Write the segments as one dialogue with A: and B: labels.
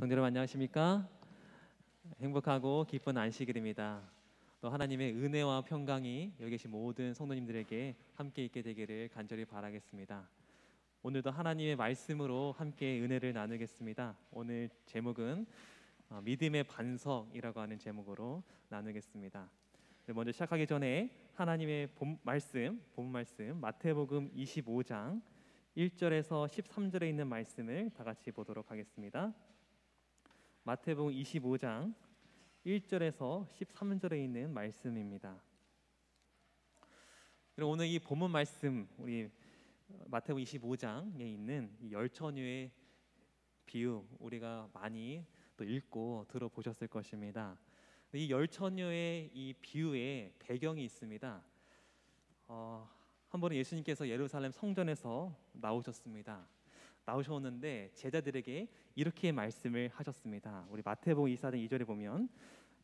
A: 성도 여러분 안녕하십니까? 행복하고 기쁜 안식일입니다. 또 하나님의 은혜와 평강이 여기 계신 모든 성도님들에게 함께 있게 되기를 간절히 바라겠습니다. 오늘도 하나님의 말씀으로 함께 은혜를 나누겠습니다. 오늘 제목은 믿음의 반석이라고 하는 제목으로 나누겠습니다. 먼저 시작하기 전에 하나님의 본 말씀 마태복음 25장 1절에서 13절에 있는 말씀을 다 같이 보도록 하겠습니다. 마태복음 25장 1절에서 13절에 있는 말씀입니다. 오늘 이 본문 말씀, 우리 마태복음 25장에 있는 이 열처녀의 비유, 우리가 많이 또 읽고 들어보셨을 것입니다. 이 열처녀의 이 비유에 배경이 있습니다. 한 번은 예수님께서 예루살렘 성전에서 나오셨는데 제자들에게 이렇게 말씀을 하셨습니다. 우리 마태복음 24장 2절에 보면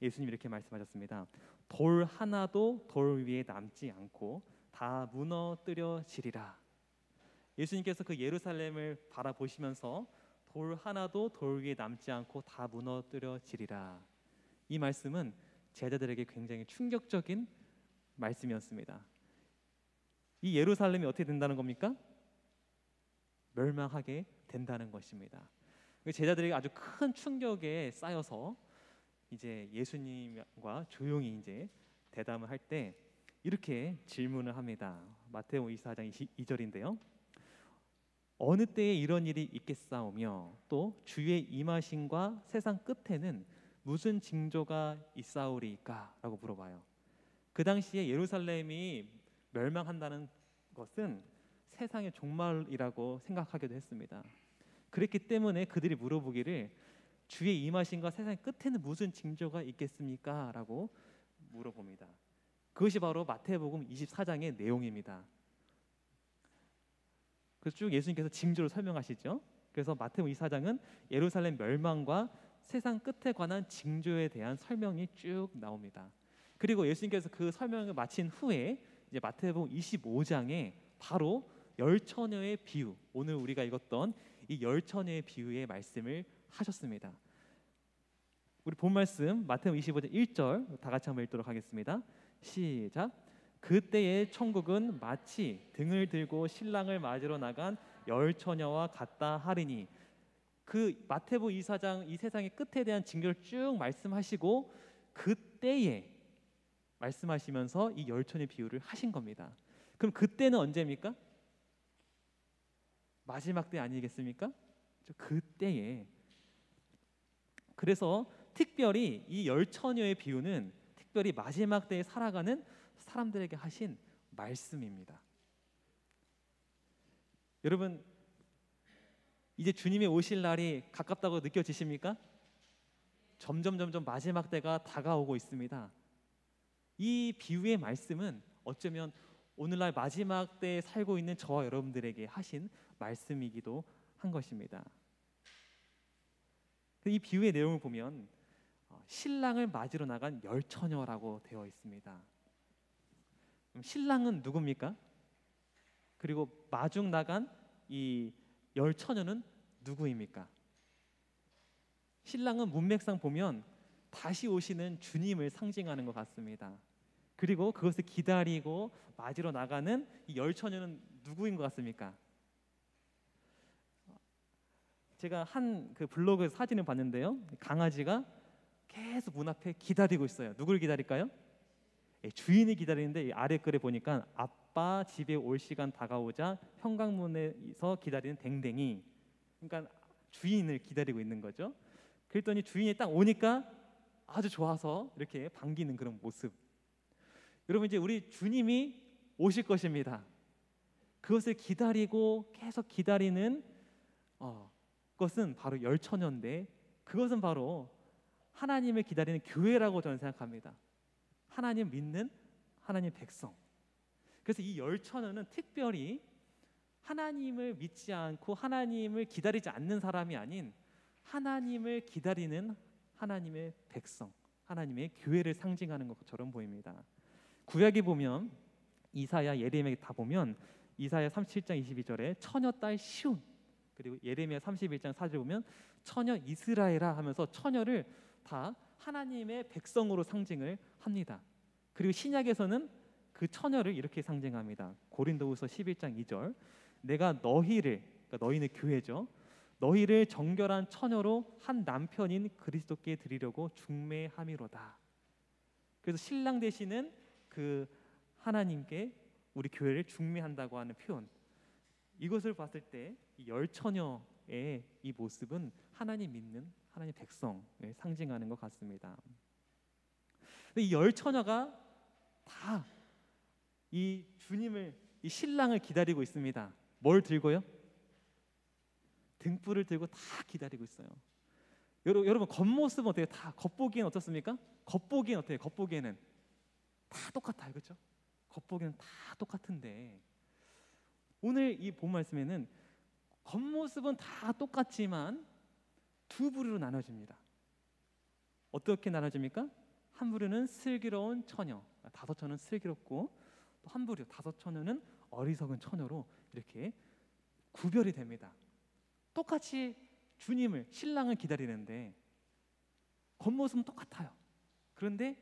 A: 예수님 이렇게 말씀하셨습니다. 돌 하나도 돌 위에 남지 않고 다 무너뜨려지리라. 예수님께서 그 예루살렘을 바라보시면서 돌 하나도 돌 위에 남지 않고 다 무너뜨려지리라. 이 말씀은 제자들에게 굉장히 충격적인 말씀이었습니다. 이 예루살렘이 어떻게 된다는 겁니까? 멸망하게 된다는 것입니다. 제자들에게 아주 큰 충격에 쌓여서 이제 예수님과 조용히 이제 대담을 할 때 이렇게 질문을 합니다. 마태복음 24장 2절인데요. 어느 때에 이런 일이 있겠사오며 또 주의 임하심과 세상 끝에는 무슨 징조가 있사오리까? 라고 물어봐요. 그 당시에 예루살렘이 멸망한다는 것은 세상의 종말이라고 생각하기도 했습니다. 그렇기 때문에 그들이 물어보기를 주의 임하심과 세상의 끝에는 무슨 징조가 있겠습니까? 라고 물어봅니다. 그것이 바로 마태복음 24장의 내용입니다. 그래서 쭉 예수님께서 징조를 설명하시죠. 그래서 마태복음 24장은 예루살렘 멸망과 세상 끝에 관한 징조에 대한 설명이 쭉 나옵니다. 그리고 예수님께서 그 설명을 마친 후에 이제 마태복음 25장에 바로 열처녀의 비유, 오늘 우리가 읽었던 이 열처녀의 비유의 말씀을 하셨습니다. 우리 본 말씀 마태복음 25장 1절 다 같이 한번 읽도록 하겠습니다. 시작. 그때의 천국은 마치 등을 들고 신랑을 맞으러 나간 열처녀와 같다 하리니. 그 마태복음 24장 이 세상의 끝에 대한 징조를 쭉 말씀하시고 그때에 말씀하시면서 이 열처녀의 비유를 하신 겁니다. 그럼 그때는 언제입니까? 마지막 때 아니겠습니까? 그때에. 그래서 특별히 이 열처녀의 비유는 특별히 마지막 때에 살아가는 사람들에게 하신 말씀입니다. 여러분, 이제 주님이 오실 날이 가깝다고 느껴지십니까? 점점 마지막 때가 다가오고 있습니다. 이 비유의 말씀은 어쩌면 오늘날 마지막 때에 살고 있는 저와 여러분들에게 하신 말씀이기도 한 것입니다. 이 비유의 내용을 보면 신랑을 맞으러 나간 열처녀라고 되어 있습니다. 그럼 신랑은 누굽니까? 그리고 마중 나간 이 열처녀는 누구입니까? 신랑은 문맥상 보면 다시 오시는 주님을 상징하는 것 같습니다. 그리고 그것을 기다리고 맞으러 나가는 이 열처녀는 누구인 것 같습니까? 제가 한 그 블로그에서 사진을 봤는데요. 강아지가 계속 문 앞에 기다리고 있어요. 누굴 기다릴까요? 주인을 기다리는데 아래 글에 보니까 아빠 집에 올 시간 다가오자 현관문에서 기다리는 댕댕이. 그러니까 주인을 기다리고 있는 거죠. 그랬더니 주인이 딱 오니까 아주 좋아서 이렇게 반기는 그런 모습. 여러분, 이제 우리 주님이 오실 것입니다. 그것을 기다리고 계속 기다리는 그것은 바로 열처녀인데, 그것은 바로 하나님을 기다리는 교회라고 저는 생각합니다. 하나님 믿는 하나님 백성. 그래서 이 열처녀는 특별히 하나님을 믿지 않고 하나님을 기다리지 않는 사람이 아닌 하나님을 기다리는 하나님의 백성, 하나님의 교회를 상징하는 것처럼 보입니다. 구약에 보면 이사야, 예레미야 다 보면 이사야 37장 22절에 처녀 딸 시온, 그리고 예레미야 31장 4절에 보면 처녀 이스라엘아 하면서 처녀를 다 하나님의 백성으로 상징을 합니다. 그리고 신약에서는 그 처녀를 이렇게 상징합니다. 고린도후서 11장 2절 내가 너희를, 그러니까 너희는 교회죠, 너희를 정결한 처녀로 한 남편인 그리스도께 드리려고 중매함이로다. 그래서 신랑 되시는 그 하나님께 우리 교회를 중매한다고 하는 표현, 이것을 봤을 때 이 열처녀의 이 모습은 하나님 믿는 하나님 백성을 상징하는 것 같습니다. 근데 이 열처녀가 다 이 주님을, 이 신랑을 기다리고 있습니다. 뭘 들고요? 등불을 들고 다 기다리고 있어요. 여러분 겉모습은 어때요? 다 겉보기에는 어떻습니까? 겉보기에는 어때요? 겉보기에는 다 똑같아요, 그렇죠? 겉보기에는 다 똑같은데 오늘 이 본 말씀에는 겉모습은 다 똑같지만 두 부류로 나눠집니다. 어떻게 나눠집니까? 한 부류는 슬기로운 처녀, 다섯 처녀는 슬기롭고, 또 한 부류 다섯 처녀는 어리석은 처녀로 이렇게 구별이 됩니다. 똑같이 주님을, 신랑을 기다리는데 겉모습은 똑같아요. 그런데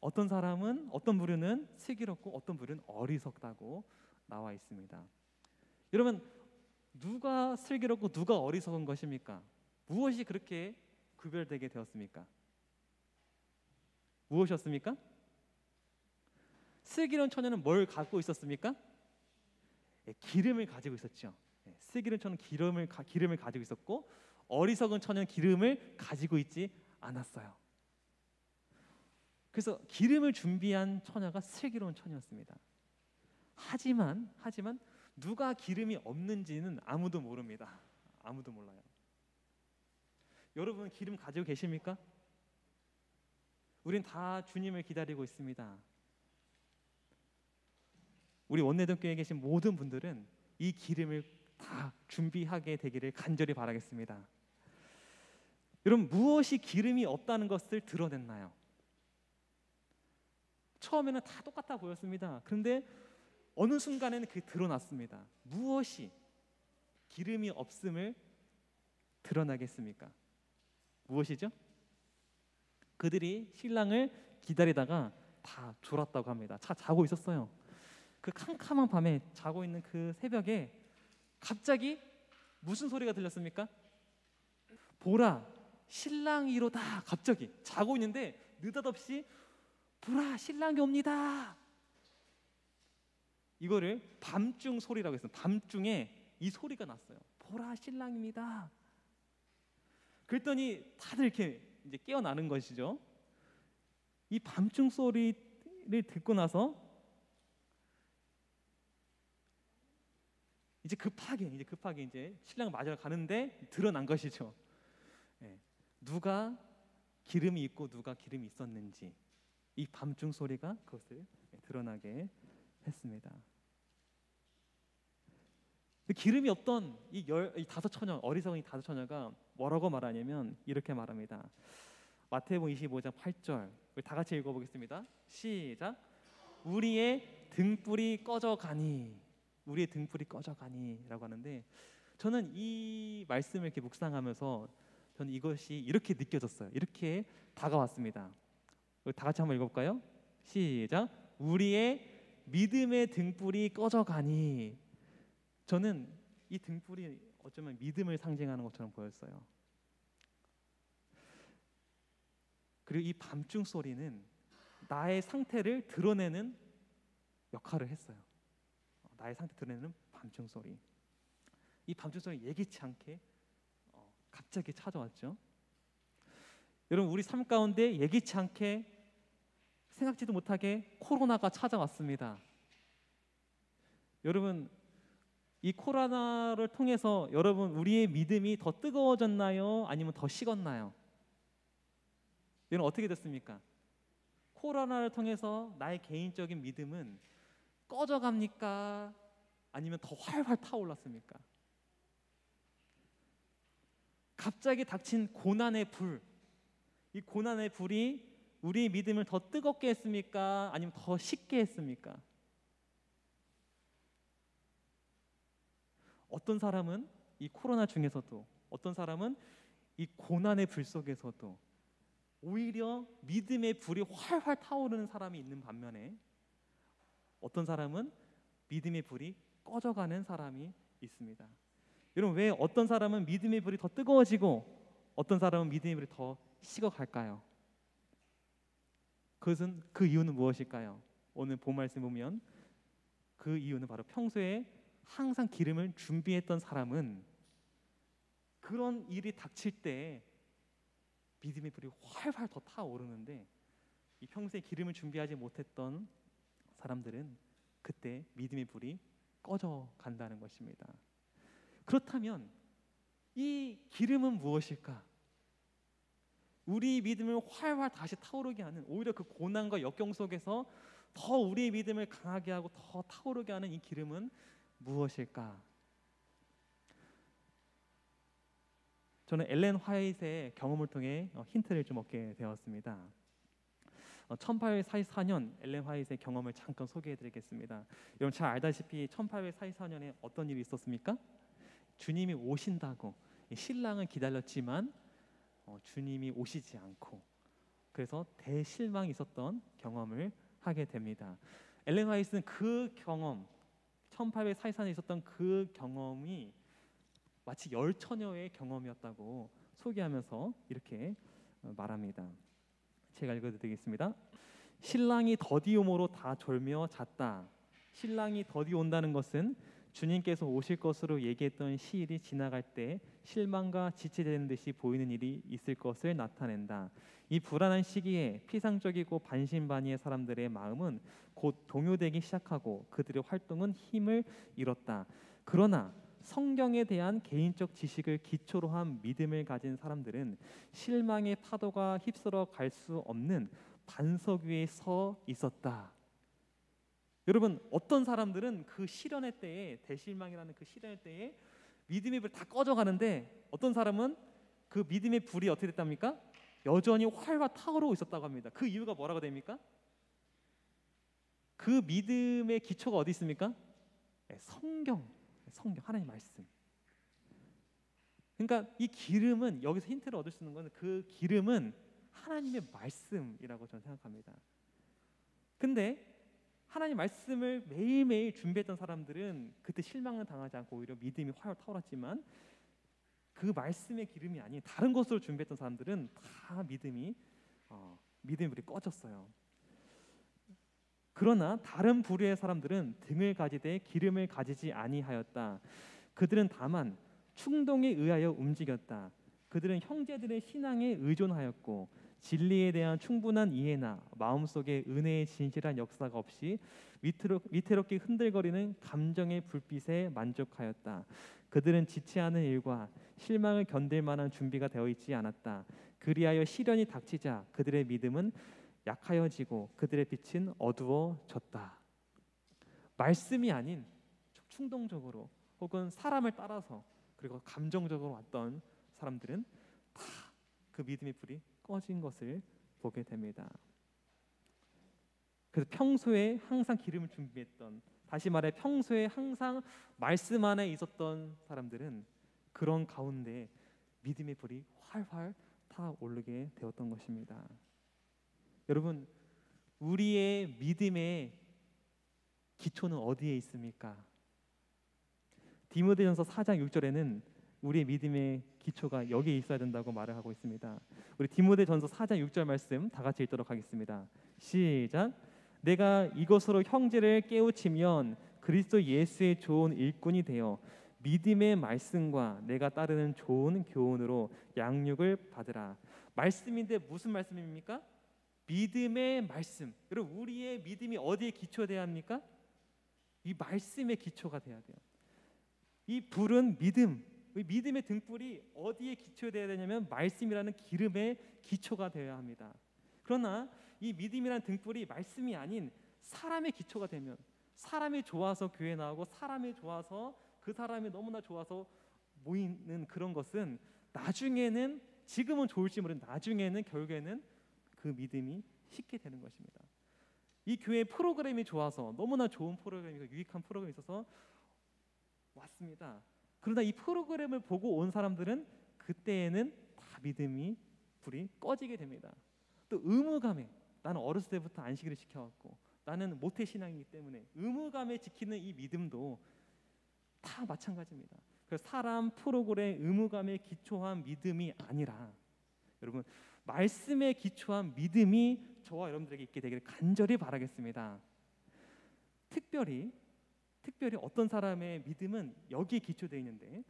A: 어떤 사람은, 어떤 부류는 슬기롭고 어떤 부류는 어리석다고 나와 있습니다. 여러분, 누가 슬기롭고 누가 어리석은 것입니까? 무엇이 그렇게 구별되게 되었습니까? 무엇이었습니까? 슬기로운 처녀는 뭘 갖고 있었습니까? 기름을 가지고 있었죠. 슬기로운 처녀는 기름을 가지고 있었고, 어리석은 처녀는 기름을 가지고 있지 않았어요. 그래서 기름을 준비한 처녀가 슬기로운 처녀였습니다. 하지만 누가 기름이 없는지는 아무도 모릅니다. 아무도 몰라요. 여러분 기름 가지고 계십니까? 우린 다 주님을 기다리고 있습니다. 우리 원내동교회에 계신 모든 분들은 이 기름을 다 준비하게 되기를 간절히 바라겠습니다. 여러분, 무엇이 기름이 없다는 것을 드러냈나요? 처음에는 다 똑같아 보였습니다. 그런데 어느 순간에는 그게 드러났습니다. 무엇이 기름이 없음을 드러나겠습니까? 무엇이죠? 그들이 신랑을 기다리다가 다 졸았다고 합니다. 자고 있었어요. 그 캄캄한 밤에 자고 있는 그 새벽에 갑자기 무슨 소리가 들렸습니까? 보라, 신랑이로다. 갑자기 자고 있는데 느닷없이 보라, 신랑이 옵니다. 이거를 밤중 소리라고 했어요. 밤중에 이 소리가 났어요. 보라, 신랑입니다. 그랬더니 다들 이렇게 이제 깨어나는 것이죠. 이 밤중 소리를 듣고 나서 이제 급하게 이제 신랑을 맞으러 가는데 드러난 것이죠. 누가 기름이 있고 누가 기름이 있었는지 이 밤중 소리가 그것을 드러나게 했습니다. 기름이 없던 이 다섯 처녀, 어리석은 이 다섯 처녀가 뭐라고 말하냐면 이렇게 말합니다. 마태복음 25장 8절, 우리 다 같이 읽어보겠습니다. 시작. 우리의 등불이 꺼져가니, 우리의 등불이 꺼져가니라고 하는데, 저는 이 말씀을 이렇게 묵상하면서 저는 이것이 이렇게 느껴졌어요. 이렇게 다가왔습니다. 우리 다 같이 한번 읽어볼까요? 시작. 우리의 믿음의 등불이 꺼져가니. 저는 이 등불이 어쩌면 믿음을 상징하는 것처럼 보였어요. 그리고 이 밤중 소리는 나의 상태를 드러내는 역할을 했어요. 나의 상태 드러내는 밤중 소리. 이 밤중 소리 예기치 않게 갑자기 찾아왔죠. 여러분, 우리 삶 가운데 예기치 않게 생각지도 못하게 코로나가 찾아왔습니다. 여러분, 이 코로나를 통해서 여러분 우리의 믿음이 더 뜨거워졌나요? 아니면 더 식었나요? 여러분 어떻게 됐습니까? 코로나를 통해서 나의 개인적인 믿음은 꺼져갑니까? 아니면 더 활활 타올랐습니까? 갑자기 닥친 고난의 불, 이 고난의 불이 우리의 믿음을 더 뜨겁게 했습니까? 아니면 더 식게 했습니까? 어떤 사람은 이 코로나 중에서도 어떤 사람은 이 고난의 불 속에서도 오히려 믿음의 불이 활활 타오르는 사람이 있는 반면에 어떤 사람은 믿음의 불이 꺼져가는 사람이 있습니다. 여러분, 왜 어떤 사람은 믿음의 불이 더 뜨거워지고 어떤 사람은 믿음의 불이 더 식어갈까요? 그 이유는 무엇일까요? 오늘 본 말씀 보면 그 이유는 바로 평소에 항상 기름을 준비했던 사람은 그런 일이 닥칠 때 믿음의 불이 활활 더 타오르는데, 이 평소에 기름을 준비하지 못했던 사람들은 그때 믿음의 불이 꺼져 간다는 것입니다. 그렇다면 이 기름은 무엇일까? 우리 믿음을 활활 다시 타오르게 하는, 오히려 그 고난과 역경 속에서 더 우리의 믿음을 강하게 하고 더 타오르게 하는 이 기름은 무엇일까? 저는 엘렌 화이트의 경험을 통해 힌트를 좀 얻게 되었습니다. 1844년 엘렌 화이트의 경험을 잠깐 소개해드리겠습니다. 여러분 잘 알다시피 1844년에 어떤 일이 있었습니까? 주님이 오신다고 신랑은 기다렸지만 주님이 오시지 않고, 그래서 대실망이 있었던 경험을 하게 됩니다. 엘렌 화이트는 그 경험, 1844년에 있었던 그 경험이 마치 열처녀의 경험이었다고 소개하면서 이렇게 말합니다. 제가 읽어드리겠습니다. 신랑이 더디 오므로 다 졸며 잤다. 신랑이 더디 온다는 것은 주님께서 오실 것으로 얘기했던 시일이 지나갈 때 실망과 지체되는 듯이 보이는 일이 있을 것을 나타낸다. 이 불안한 시기에 피상적이고 반신반의의 사람들의 마음은 곧 동요되기 시작하고 그들의 활동은 힘을 잃었다. 그러나 성경에 대한 개인적 지식을 기초로 한 믿음을 가진 사람들은 실망의 파도가 휩쓸어 갈 수 없는 반석 위에 서 있었다. 여러분, 어떤 사람들은 그 시련의 때에, 대실망이라는 그 시련의 때에 믿음의 불이 다 꺼져가는데, 어떤 사람은 그 믿음의 불이 어떻게 됐답니까? 여전히 활활 타오르고 있었다고 합니다. 그 이유가 뭐라고 됩니까? 그 믿음의 기초가 어디 있습니까? 성경, 하나님 말씀. 그러니까 이 기름은, 여기서 힌트를 얻을 수 있는 것은 그 기름은 하나님의 말씀이라고 저는 생각합니다. 근데 하나님 말씀을 매일매일 준비했던 사람들은 그때 실망을 당하지 않고 오히려 믿음이 활활 타올랐지만, 그 말씀의 기름이 아닌 다른 것으로 준비했던 사람들은 다 믿음의 불이 꺼졌어요. 그러나 다른 부류의 사람들은 등을 가지되 기름을 가지지 아니하였다. 그들은 다만 충동에 의하여 움직였다. 그들은 형제들의 신앙에 의존하였고 진리에 대한 충분한 이해나 마음속에 은혜의 진실한 역사가 없이 위태롭게 흔들거리는 감정의 불빛에 만족하였다. 그들은 지체하는 일과 실망을 견딜 만한 준비가 되어 있지 않았다. 그리하여 시련이 닥치자 그들의 믿음은 약하여지고 그들의 빛은 어두워졌다. 말씀이 아닌 충동적으로 혹은 사람을 따라서 그리고 감정적으로 왔던 사람들은 다 그 믿음의 불이 꺼진 것을 보게 됩니다. 그래서 평소에 항상 기름을 준비했던, 다시 말해 평소에 항상 말씀 안에 있었던 사람들은 그런 가운데 믿음의 불이 활활 타오르게 되었던 것입니다. 여러분, 우리의 믿음의 기초는 어디에 있습니까? 디모데전서 4장 6절에는 우리의 믿음의 기초가 여기에 있어야 된다고 말을 하고 있습니다. 우리 디모데전서 4장 6절 말씀 다 같이 읽도록 하겠습니다. 시작. 내가 이것으로 형제를 깨우치면 그리스도 예수의 좋은 일꾼이 되어 믿음의 말씀과 내가 따르는 좋은 교훈으로 양육을 받으라. 말씀인데 무슨 말씀입니까? 믿음의 말씀. 여러분, 우리의 믿음이 어디에 기초돼야 합니까? 이 말씀의 기초가 돼야 돼요. 이 불은 믿음, 믿음의 등불이 어디에 기초돼야 되냐면 말씀이라는 기름의 기초가 되어야 합니다. 그러나 이 믿음이라는 등불이 말씀이 아닌 사람의 기초가 되면, 사람이 좋아서 교회 나오고 사람이 좋아서 그 사람이 너무나 좋아서 모이는 그런 것은 나중에는, 지금은 좋을지 모르는 나중에는 결국에는 그 믿음이 식게 되는 것입니다. 이 교회 프로그램이 좋아서, 너무나 좋은 프로그램이고 유익한 프로그램이 있어서 왔습니다. 그러나 이 프로그램을 보고 온 사람들은 그때에는 다 믿음이 불이 꺼지게 됩니다. 또 의무감에, 나는 어렸을 때부터 안식일을 지켜왔고 나는 모태신앙이기 때문에 의무감에 지키는 이 믿음도 다 마찬가지입니다. 그래서 사람 프로그램 의무감에 기초한 믿음이 아니라 여러분 말씀에 기초한 믿음이 저와 여러분들에게 있게 되기를 간절히 바라겠습니다. 특별히 어떤 사람의 믿음은 여기에 기초되어 있는데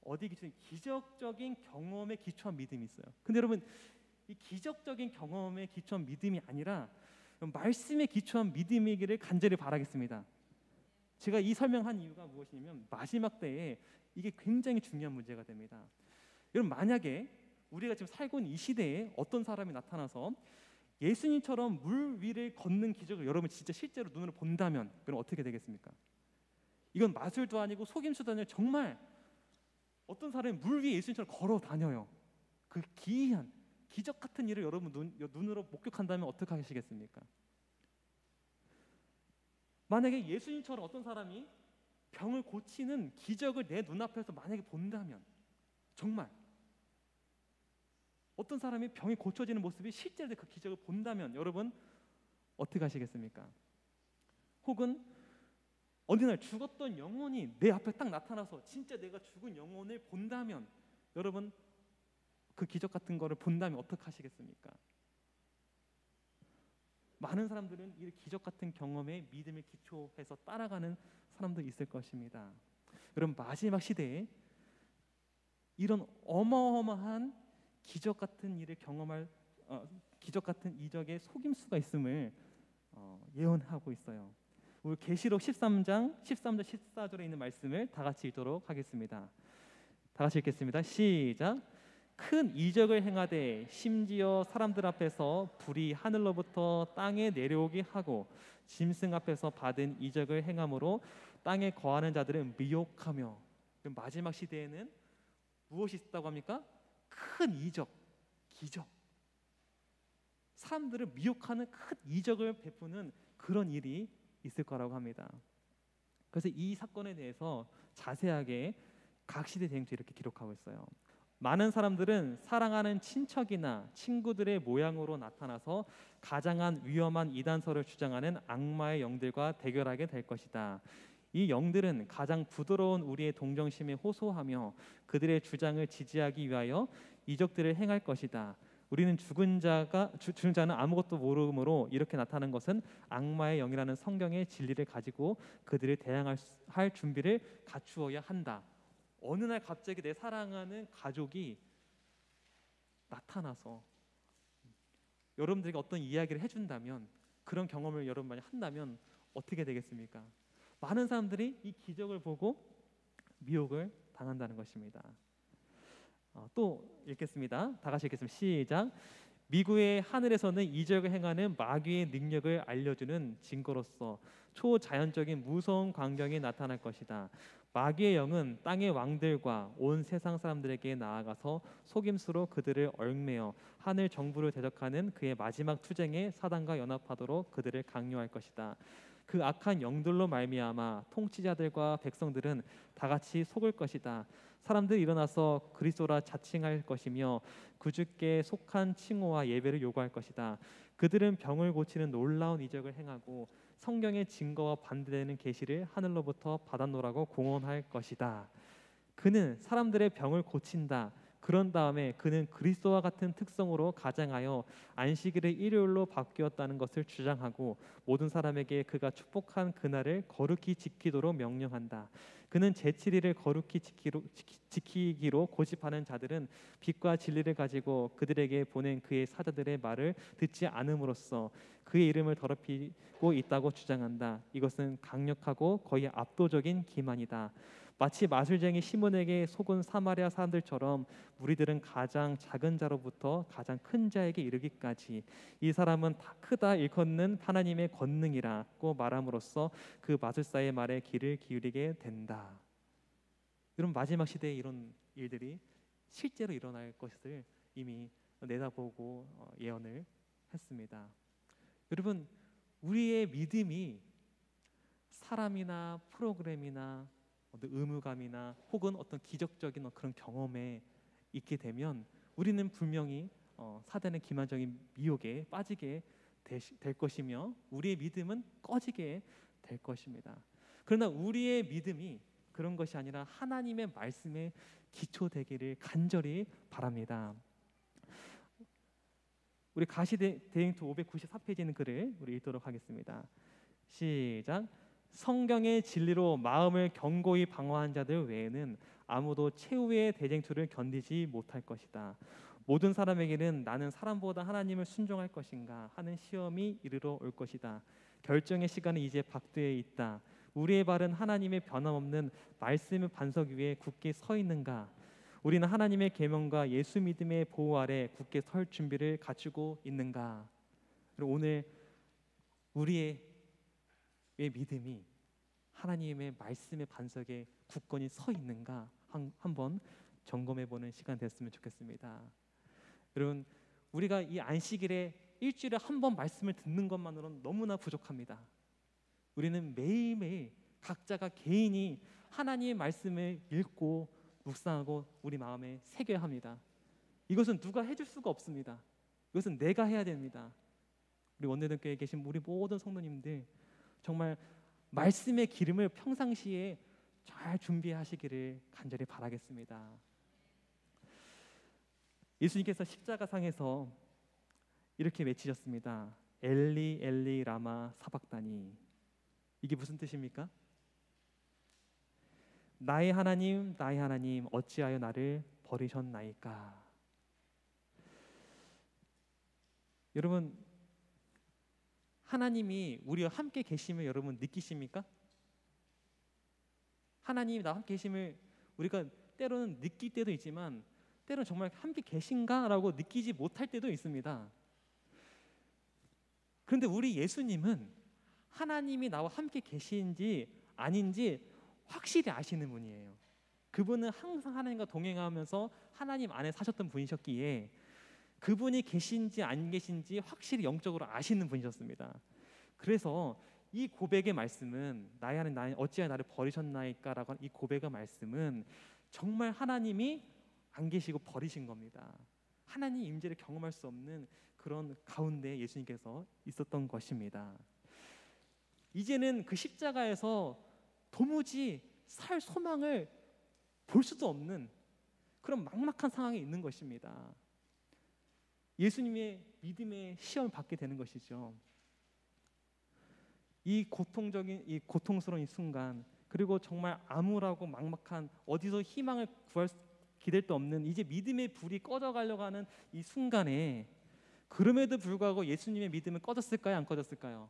A: 어디에 기초된 기적적인 경험에 기초한 믿음이 있어요. 근데 여러분 이 기적적인 경험에 기초한 믿음이 아니라 말씀에 기초한 믿음이기를 간절히 바라겠습니다. 제가 이 설명한 이유가 무엇이냐면 마지막 때에 이게 굉장히 중요한 문제가 됩니다. 여러분 만약에 우리가 지금 살고 있는 이 시대에 어떤 사람이 나타나서 예수님처럼 물 위를 걷는 기적을 여러분 진짜 실제로 눈으로 본다면 그럼 어떻게 되겠습니까? 이건 마술도 아니고 속임수도 아니고 정말 어떤 사람이 물 위에 예수님처럼 걸어 다녀요. 그 기이한 기적 같은 일을 여러분 눈으로 목격한다면 어떻게 하시겠습니까? 만약에 예수님처럼 어떤 사람이 병을 고치는 기적을 내 눈앞에서 만약에 본다면 정말 어떤 사람이 병이 고쳐지는 모습이 실제로 그 기적을 본다면 여러분 어떻게 하시겠습니까? 혹은 어느 날 죽었던 영혼이 내 앞에 딱 나타나서 진짜 내가 죽은 영혼을 본다면 여러분 그 기적 같은 거를 본다면 어떻게 하시겠습니까? 많은 사람들은 이 기적 같은 경험에 믿음을 기초해서 따라가는 사람도 있을 것입니다. 여러분 마지막 시대에 이런 어마어마한 기적 같은 일을 경험할 기적 같은 이적의 속임수가 있음을 예언하고 있어요. 우리 계시록 13장 14절에 있는 말씀을 다 같이 읽도록 하겠습니다. 다 같이 읽겠습니다. 시작. 큰 이적을 행하되 심지어 사람들 앞에서 불이 하늘로부터 땅에 내려오게 하고 짐승 앞에서 받은 이적을 행함으로 땅에 거하는 자들은 미혹하며. 마지막 시대에는 무엇이 있다고 합니까? 큰 이적, 기적. 사람들을 미혹하는 큰 이적을 베푸는 그런 일이 있을 거라고 합니다. 그래서 이 사건에 대해서 자세하게 각 시대 대행도 이렇게 기록하고 있어요. 많은 사람들은 사랑하는 친척이나 친구들의 모양으로 나타나서 가장한 위험한 이단설을 주장하는 악마의 영들과 대결하게 될 것이다. 이 영들은 가장 부드러운 우리의 동정심에 호소하며 그들의 주장을 지지하기 위하여 이적들을 행할 것이다. 우리는 죽은 자는 아무것도 모르므로 이렇게 나타난 것은 악마의 영이라는 성경의 진리를 가지고 그들을 대항할 준비를 갖추어야 한다. 어느 날 갑자기 내 사랑하는 가족이 나타나서 여러분들에게 어떤 이야기를 해준다면 그런 경험을 여러분 많이 한다면 어떻게 되겠습니까? 많은 사람들이 이 기적을 보고 미혹을 당한다는 것입니다. 또 읽겠습니다. 다 같이 읽겠습니다. 시작. 미국의 하늘에서는 이적을 행하는 마귀의 능력을 알려주는 증거로서 초자연적인 무서운 광경이 나타날 것이다. 마귀의 영은 땅의 왕들과 온 세상 사람들에게 나아가서 속임수로 그들을 얽매어 하늘 정부를 대적하는 그의 마지막 투쟁에 사단과 연합하도록 그들을 강요할 것이다. 그 악한 영들로 말미암아 통치자들과 백성들은 다 같이 속을 것이다. 사람들이 일어나서 그리스도라 자칭할 것이며 구주께 속한 칭호와 예배를 요구할 것이다. 그들은 병을 고치는 놀라운 이적을 행하고 성경의 증거와 반대되는 계시를 하늘로부터 받아노라고 공언할 것이다. 그는 사람들의 병을 고친다. 그런 다음에 그는 그리스도와 같은 특성으로 가장하여 안식일을 일요일로 바뀌었다는 것을 주장하고 모든 사람에게 그가 축복한 그날을 거룩히 지키도록 명령한다. 그는 제7일을 거룩히 지키기로 고집하는 자들은 빛과 진리를 가지고 그들에게 보낸 그의 사자들의 말을 듣지 않음으로써 그의 이름을 더럽히고 있다고 주장한다. 이것은 강력하고 거의 압도적인 기만이다. 마치 마술쟁이 시몬에게 속은 사마리아 사람들처럼 무리들은 가장 작은 자로부터 가장 큰 자에게 이르기까지 이 사람은 다 크다 일컫는 하나님의 권능이라고 말함으로써 그 마술사의 말에 귀를 기울이게 된다. 여러분 마지막 시대에 이런 일들이 실제로 일어날 것을 이미 내다보고 예언을 했습니다. 여러분 우리의 믿음이 사람이나 프로그램이나 어떤 의무감이나 혹은 어떤 기적적인 그런 경험에 있게 되면 우리는 분명히 사단의 기만적인 미혹에 빠지게 될 것이며 우리의 믿음은 꺼지게 될 것입니다. 그러나 우리의 믿음이 그런 것이 아니라 하나님의 말씀에 기초되기를 간절히 바랍니다. 우리 가시대행토 594페이지에 있는 글을 우리 읽도록 하겠습니다. 시작. 성경의 진리로 마음을 견고히 방어한 자들 외에는 아무도 최후의 대쟁투를 견디지 못할 것이다. 모든 사람에게는 나는 사람보다 하나님을 순종할 것인가 하는 시험이 이르러 올 것이다. 결정의 시간은 이제 박두에 있다. 우리의 발은 하나님의 변함없는 말씀의 반석 위에 굳게 서 있는가? 우리는 하나님의 계명과 예수 믿음의 보호 아래 굳게 설 준비를 갖추고 있는가? 그리고 오늘 우리의 믿음이 하나님의 말씀의 반석에 굳건히 서 있는가 한번 점검해보는 시간 됐으면 좋겠습니다. 여러분, 우리가 이 안식일에 일주일에 한 번 말씀을 듣는 것만으로는 너무나 부족합니다. 우리는 매일매일 각자가 개인이 하나님의 말씀을 읽고 묵상하고 우리 마음에 새겨야 합니다. 이것은 누가 해줄 수가 없습니다. 이것은 내가 해야 됩니다. 우리 원내대교회에 계신 우리 모든 성도님들 정말 말씀의 기름을 평상시에 잘 준비하시기를 간절히 바라겠습니다. 예수님께서 십자가상에서 이렇게 외치셨습니다. 엘리 엘리 라마 사박다니. 이게 무슨 뜻입니까? 나의 하나님 어찌하여 나를 버리셨나이까. 여러분, 하나님이 우리와 함께 계심을 여러분 느끼십니까? 하나님이 나와 함께 계심을 우리가 때로는 느낄 때도 있지만 때로는 정말 함께 계신가라고 느끼지 못할 때도 있습니다. 그런데 우리 예수님은 하나님이 나와 함께 계신지 아닌지 확실히 아시는 분이에요. 그분은 항상 하나님과 동행하면서 하나님 안에 사셨던 분이셨기에 그분이 계신지 안 계신지 확실히 영적으로 아시는 분이셨습니다. 그래서 이 고백의 말씀은 나의 하나님 나의 어찌하여 나를 버리셨나이까라고 하는 이 고백의 말씀은 정말 하나님이 안 계시고 버리신 겁니다. 하나님 임재를 경험할 수 없는 그런 가운데 예수님께서 있었던 것입니다. 이제는 그 십자가에서 도무지 살 소망을 볼 수도 없는 그런 막막한 상황에 있는 것입니다. 예수님의 믿음의 시험을 받게 되는 것이죠. 이 고통스러운 이 순간, 그리고 정말 암울하고 막막한 어디서 희망을 기댈 데 없는 이제 믿음의 불이 꺼져가려고 하는 이 순간에 그럼에도 불구하고 예수님의 믿음은 꺼졌을까요? 안 꺼졌을까요?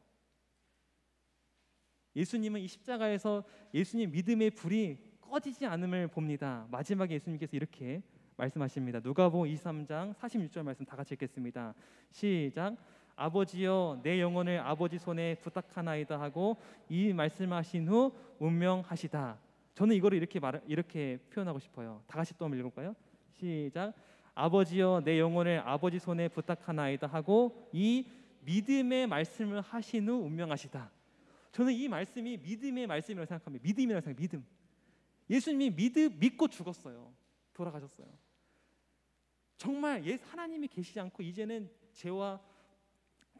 A: 예수님은 이 십자가에서 예수님 믿음의 불이 꺼지지 않음을 봅니다. 마지막에 예수님께서 이렇게 말씀하십니다. 누가복음 23장 46절 말씀 다 같이 읽겠습니다. 시작. 아버지여 내 영혼을 아버지 손에 부탁하나이다 하고 이 말씀하신 후 운명하시다. 저는 이거를 이렇게 표현하고 싶어요. 다 같이 또 한번 읽을까요? 시작. 아버지여 내 영혼을 아버지 손에 부탁하나이다 하고 이 믿음의 말씀을 하신 후 운명하시다. 저는 이 말씀이 믿음의 말씀이라고 생각합니다. 믿음이라고 생각해요. 믿음. 예수님이 믿고 죽었어요. 돌아가셨어요. 정말 하나님이 계시지 않고 이제는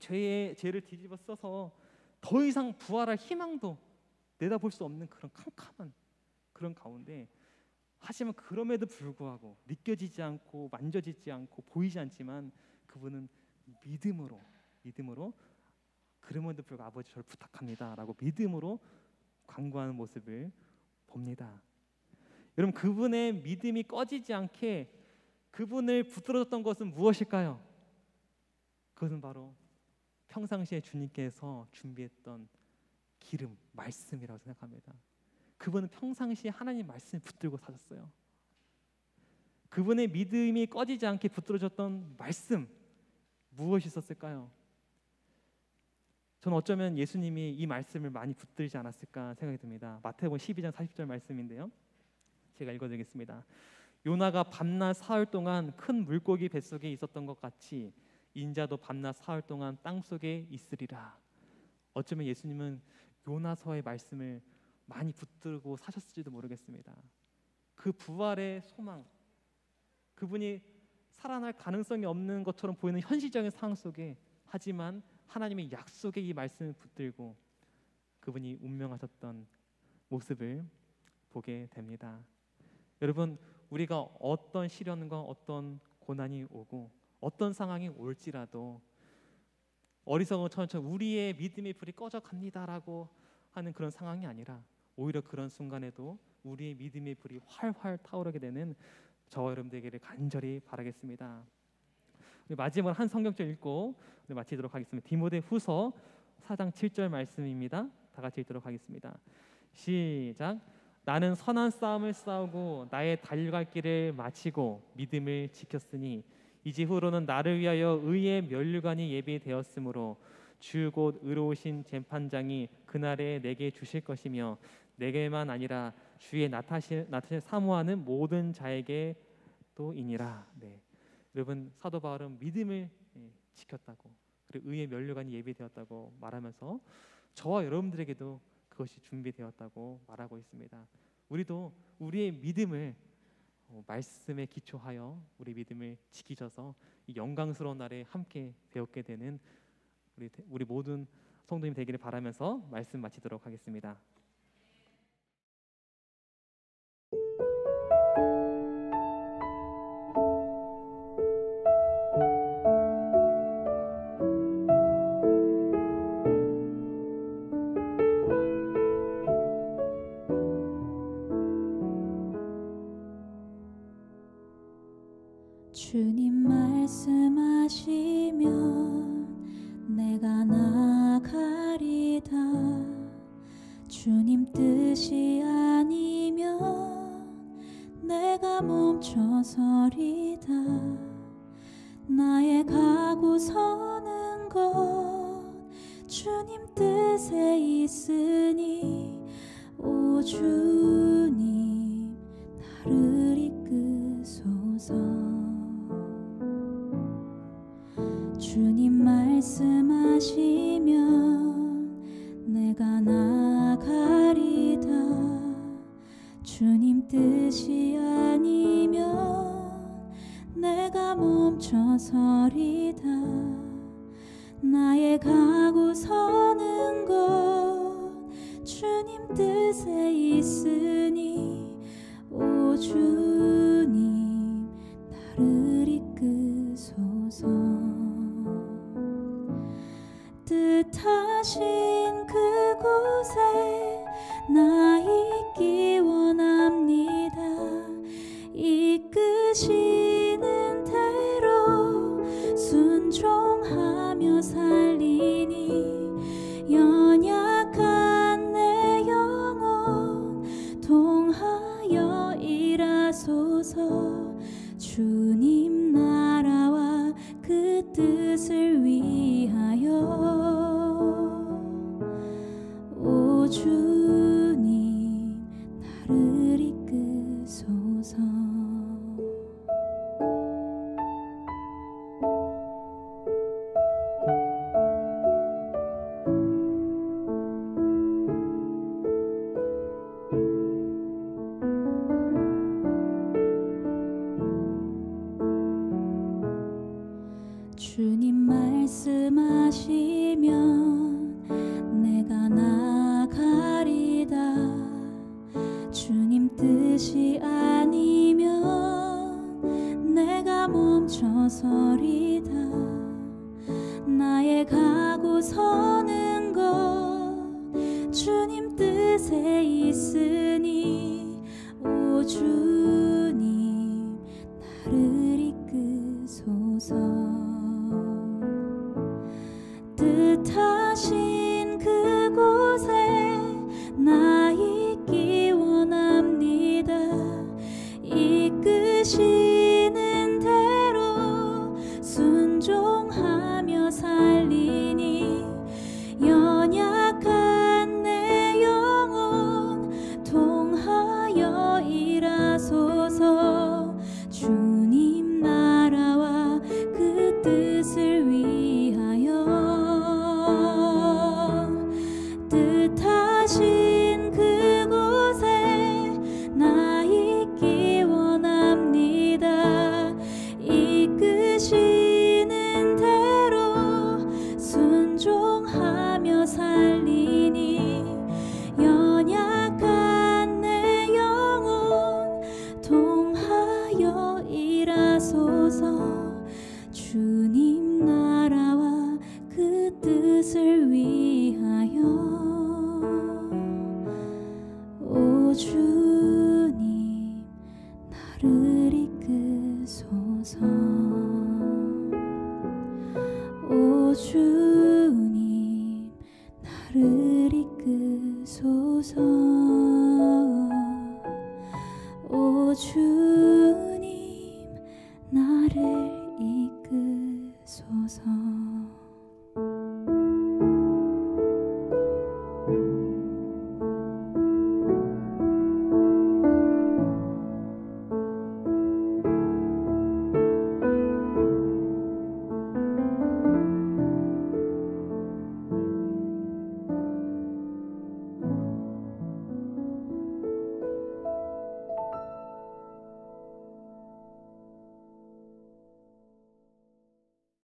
A: 죄를 뒤집어 써서 더 이상 부활할 희망도 내다볼 수 없는 그런 캄캄한 그런 가운데, 하지만 그럼에도 불구하고 느껴지지 않고 만져지지 않고 보이지 않지만 그분은 믿음으로 그럼에도 불구하고 아버지 저를 부탁합니다 라고 믿음으로 간구하는 모습을 봅니다. 여러분, 그분의 믿음이 꺼지지 않게 그분을 붙들어줬던 것은 무엇일까요? 그것은 바로 평상시에 주님께서 준비했던 기름, 말씀이라고 생각합니다. 그분은 평상시에 하나님 말씀을 붙들고 사셨어요. 그분의 믿음이 꺼지지 않게 붙들어줬던 말씀, 무엇이 있었을까요? 저는 어쩌면 예수님이 이 말씀을 많이 붙들지 않았을까 생각이 듭니다. 마태복음 12장 40절 말씀인데요. 제가 읽어드리겠습니다. 요나가 밤낮 사흘 동안 큰 물고기 뱃속에 있었던 것 같이 인자도 밤낮 사흘 동안 땅속에 있으리라. 어쩌면 예수님은 요나서의 말씀을 많이 붙들고 사셨을지도 모르겠습니다. 그 부활의 소망, 그분이 살아날 가능성이 없는 것처럼 보이는 현실적인 상황 속에, 하지만 하나님의 약속의 이 말씀을 붙들고 그분이 운명하셨던 모습을 보게 됩니다. 여러분, 우리가 어떤 시련과 어떤 고난이 오고 어떤 상황이 올지라도 어리석은 처럼 우리의 믿음의 불이 꺼져갑니다라고 하는 그런 상황이 아니라, 오히려 그런 순간에도 우리의 믿음의 불이 활활 타오르게 되는 저와 여러분들에게 간절히 바라겠습니다. 우리 마지막으로 한 성경절 읽고 마치도록 하겠습니다. 디모데후서 4장 7절 말씀입니다. 다 같이 읽도록 하겠습니다. 시작. 나는 선한 싸움을 싸우고 나의 달려갈 길을 마치고 믿음을 지켰으니 이제 후로는 나를 위하여 의의 면류관이 예비되었으므로 주 곧 의로우신 재판장이 그날에 내게 주실 것이며 내게만 아니라 주의 나타실 사모하는 모든 자에게 또이니라. 네. 여러분, 사도 바울은 믿음을 지켰다고, 그리고 의의 면류관이 예비되었다고 말하면서 저와 여러분들에게도 그것이 준비되었다고 말하고 있습니다. 우리도 우리의 믿음을 말씀에 기초하여 우리 믿음을 지키셔서 이 영광스러운 날에 함께 배웠게 되는 우리 모든 성도님 되기를 바라면서 말씀 마치도록 하겠습니다.
B: 주님 말씀하시면 내가 나가리다. 주님 뜻이 아니면 내가 멈춰서리다. 나의 가고 서는 것 주님 뜻에 있으니 오 주님 나를 이끄소서. 주님 말씀하시면 내가 나가리다. 주님 뜻이 아니면 내가 멈춰서리다. 나의 가고 서는 것 주님 뜻에 있으니 오 주님 나를 이끄소서. 뜻하신 그곳에 나 있기 원합니다. 이끄시는 대로 순종하며 살리니 연약한 내 영혼 통하여 일하소서. 주님 나라와 그 뜻을 위하여 오 주님 나를 이끄소서. 주님 말씀하시면 내가 나가리다. 주님 뜻이 아니면 내가 멈춰서리다. 나의 가고 서는 것 주님 뜻에 있으니 오 주님 나를 이끄소서. 뜻하신 그곳에 나 있기 원합니다. 이끄시는 대로 순종하며 살리니 연약한 내 영혼 통하여 일하소서. 주님 나를 이끄소서. 오 주님 나를 이끄소서.